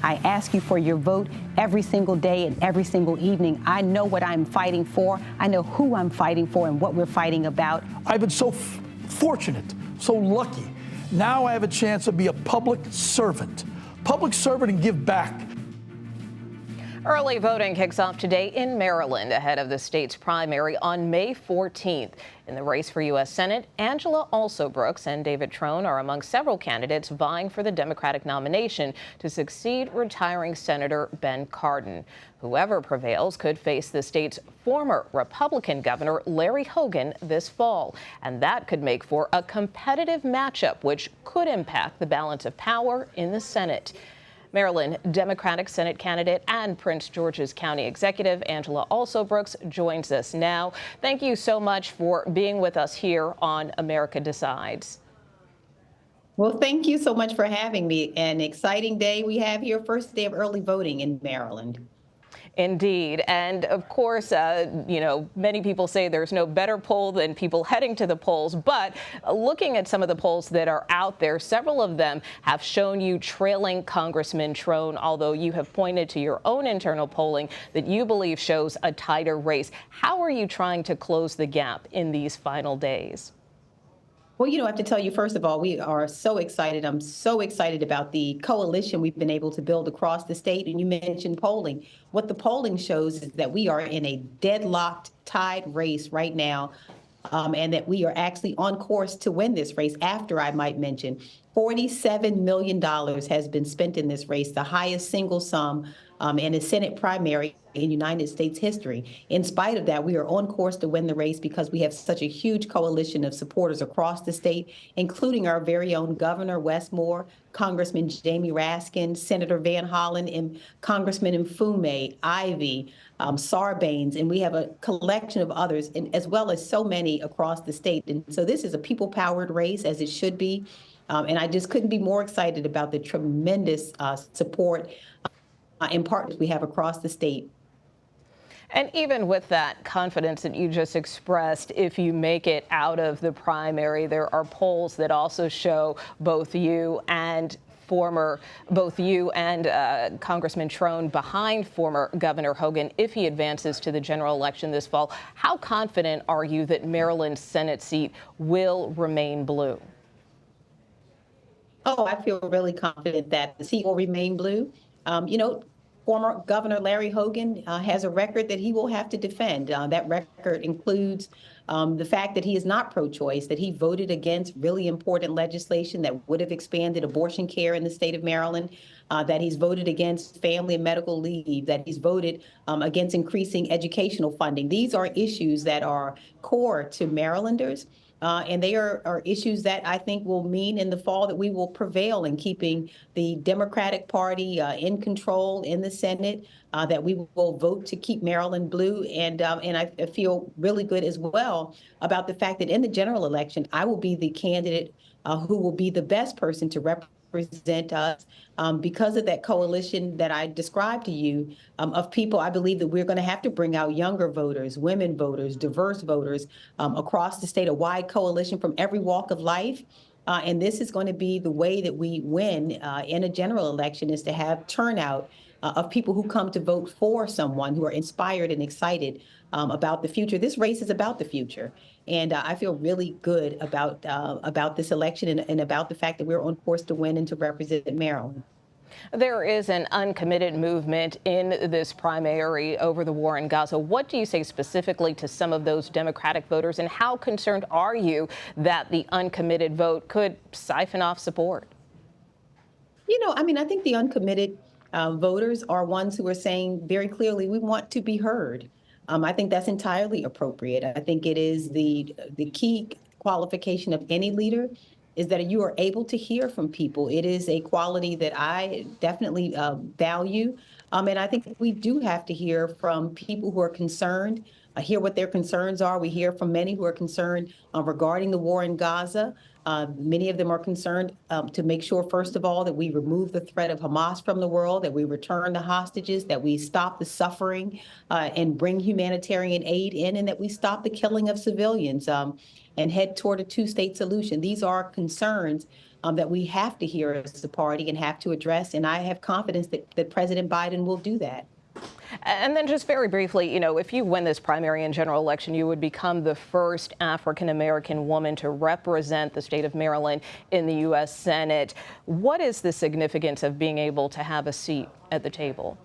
I ask you for your vote every single day and every single evening. I know what I'm fighting for. I know who I'm fighting for and what we're fighting about. I've been so fortunate, so lucky. Now I have a chance to be a public servant and give back. Early voting kicks off today in Maryland ahead of the state's primary on May 14th. In the race for U.S. Senate, Angela Alsobrooks and David Trone are among several candidates vying for the Democratic nomination to succeed retiring Senator Ben Cardin. Whoever prevails could face the state's former Republican governor, Larry Hogan, this fall. And that could make for a competitive matchup, which could impact the balance of power in the Senate. Maryland Democratic Senate candidate and Prince George's County Executive Angela Alsobrooks joins us now. Thank you so much for being with us here on America Decides. Well, thank you so much for having me. An exciting day we have here, first day of early voting in Maryland. Indeed. And of course, many people say there's no better poll than people heading to the polls. But looking at some of the polls that are out there, several of them have shown you trailing Congressman Trone, although you have pointed to your own internal polling that you believe shows a tighter race. How are you trying to close the gap in these final days? Well, I have to tell you, first of all, we are so excited. I'm so excited about the coalition we've been able to build across the state. And you mentioned polling. What the polling shows is that we are in a deadlocked, tied race right now, and that we are actually on course to win this race. After, I might mention, $47 million has been spent in this race, the highest single sum in a Senate primary in United States history. In spite of that, we are on course to win the race because we have such a huge coalition of supporters across the state, including our very own Governor Wes Moore, Congressman Jamie Raskin, Senator Van Hollen, and Congressman Mfume, Ivey, Sarbanes, and we have a collection of others, and as well as so many across the state. And so this is a people-powered race, as it should be. And I just couldn't be more excited about the tremendous support and partners we have across the state. And even with that confidence that you just expressed, if you make it out of the primary, there are polls that also show both you and Congressman Trone behind former Governor Hogan if he advances to the general election this fall. How confident are you that Maryland's Senate seat will remain blue? Oh, I feel really confident that the seat will remain blue. Former Governor Larry Hogan has a record that he will have to defend. That record includes the fact that he is not pro-choice, that he voted against really important legislation that would have expanded abortion care in the state of Maryland, that he's voted against family and medical leave, that he's voted against increasing educational funding. These are issues that are core to Marylanders. And they are issues that I think will mean in the fall that we will prevail in keeping the Democratic Party in control in the Senate, that we will vote to keep Maryland blue. And I feel really good as well about the fact that in the general election, I will be the candidate who will be the best person to represent us because of that coalition that I described to you of people. I believe that we're going to have to bring out younger voters, women voters, diverse voters across the state, a wide coalition from every walk of life. And this is going to be the way that we win in a general election, is to have turnout of people who come to vote for someone, who are inspired and excited about the future. This race is about the future. And I feel really good about this election and about the fact that we're on course to win and to represent Maryland. There is an uncommitted movement in this primary over the war in Gaza. What do you say specifically to some of those Democratic voters, and how concerned are you that the uncommitted vote could siphon off support? I think the uncommitted voters are ones who are saying very clearly, we want to be heard. I think that's entirely appropriate. I think it is the key qualification of any leader is that you are able to hear from people. It is a quality that I definitely value. And I think we do have to hear from people who are concerned, hear what their concerns are. We hear from many who are concerned regarding the war in Gaza. Many of them are concerned to make sure, first of all, that we remove the threat of Hamas from the world, that we return the hostages, that we stop the suffering and bring humanitarian aid in, and that we stop the killing of civilians and head toward a two-state solution. These are concerns that we have to hear as a party and have to address. And I have confidence that President Biden will do that. And then just very briefly, if you win this primary and general election, you would become the first African-American woman to represent the state of Maryland in the U.S. Senate. What is the significance of being able to have a seat at the table?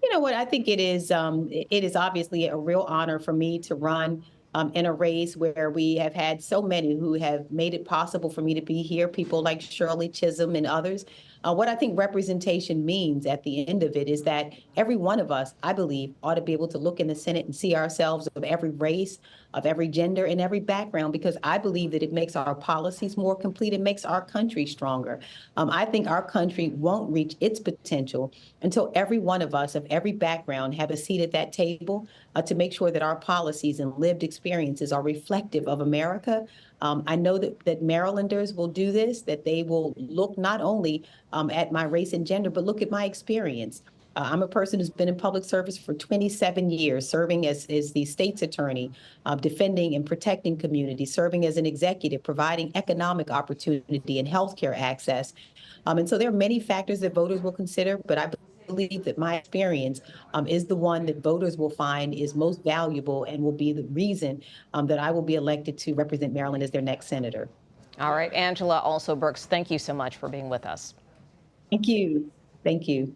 You know what? I think it is obviously a real honor for me to run in a race where we have had so many who have made it possible for me to be here, people like Shirley Chisholm and others. What I think representation means at the end of it is that every one of us, I believe, ought to be able to look in the Senate and see ourselves of every race, of every gender, and every background, because I believe that it makes our policies more complete. It makes our country stronger. I think our country won't reach its potential until every one of us of every background have a seat at that table to make sure that our policies and lived experiences are reflective of America. I know that Marylanders will do this, that they will look not only at my race and gender, but look at my experience. I'm a person who's been in public service for 27 years, serving as the state's attorney, defending and protecting communities, serving as an executive, providing economic opportunity and healthcare access. And so there are many factors that voters will consider, but I believe that my experience is the one that voters will find is most valuable and will be the reason that I will be elected to represent Maryland as their next senator. All right, Angela Alsobrooks, thank you so much for being with us. Thank you. Thank you.